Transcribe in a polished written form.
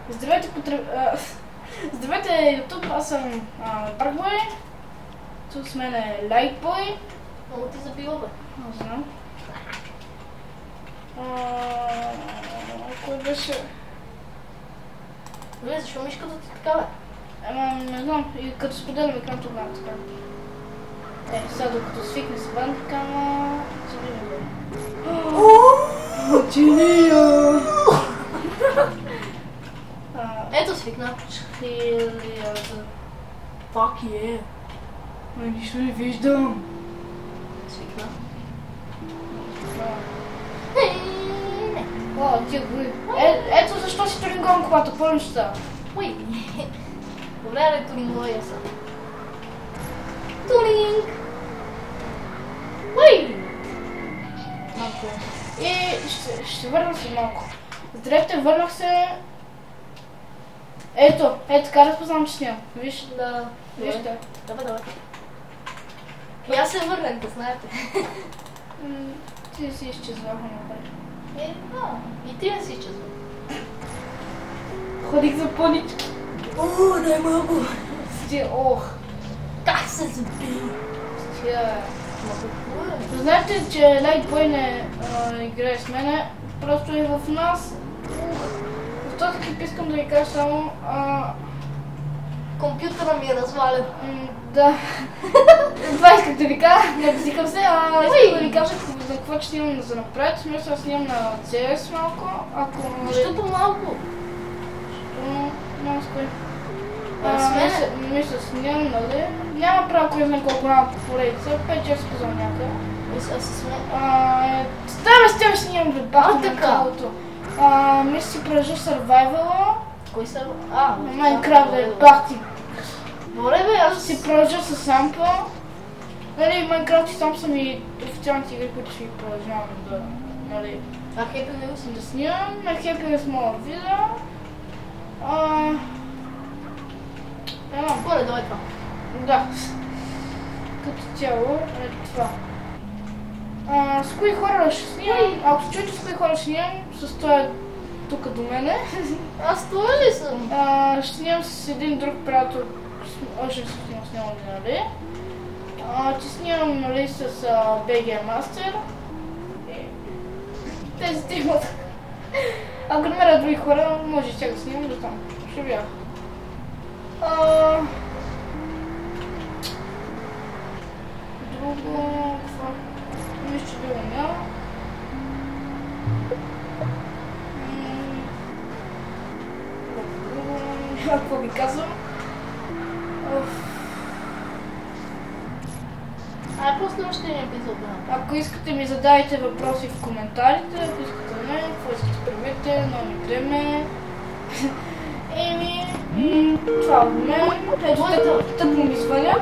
Здравейте, Здравейте, YouTube, аз съм Баркбой. Тук с мен е Лайтбой. Много ти забила, бе. Не знам. Кой беше? Не, защо мишката ти така, бе? Не знам, и като споделям екран тогава така. Сега докато свикне с бандикама, се видим. Учения! Ето свикна. Хилиада. Fuck yeah. Нищо не виждам. Свикна. О, тия гори. Ето защо си туринговам колата, помниш са? Уй. Добре, да туринговия са. Туринг! Уй! Малко. И ще върна се малко. Здравейте, върнах се. Ето, така разпознавам, че снимам. Виж? Да. Вижте. Давай. И аз се върнем, да знаете. Ти си изчезваха напред. И ти не си изчезва. Ходих за пънички. Дай малко. Как се забил? Знаете, че Лайтбой не играе с мене, просто е в нас. В този клип искам да ви кажа само... Компютъра ми е развален. Да. Това исках да ви кажа, не базикам се, искам да ви кажа за какво ще снимам за напред. Смисъл снимам на CS малко, ако... Защо по-малко? Няма с кой. Мисля, снимам, нали? Няма право кой знае колко малко поредица, 5-6 казвам някъде. Мисля, се сме... С тебе снимам в бахта на началото. Мисля си продължа Survival-а. Кой са? Майнкрафт е бахти. Добре бе, аз си продължа с Сампа. Нали, Майнкрафт и Самп са ми официалните игри, които си продължавам да... Нали... А Happiness си да снимам. На Happiness мога видео. Горе, давай това. Да. Като цяло е това. С кои хора ще снимам? Ако се чуете с кои хора ще снимам, с това тук до мене. Аз това ли съм? Ще снимам с един друг приятел, още се снимам, нали? Ще снимам, нали, с BG Master. Тези те имат. Ако намеря други хора, може и тях да снимам до там. Ще бях. Друго... какво? Нищо друго няма. Какво ви казвам? После още един епизод, да. Ако искате ми задайте въпроси в коментарите, ако искате да ме, какво искате правите, но ми гледаме. Това от мен. Ето, тък му ми звъня.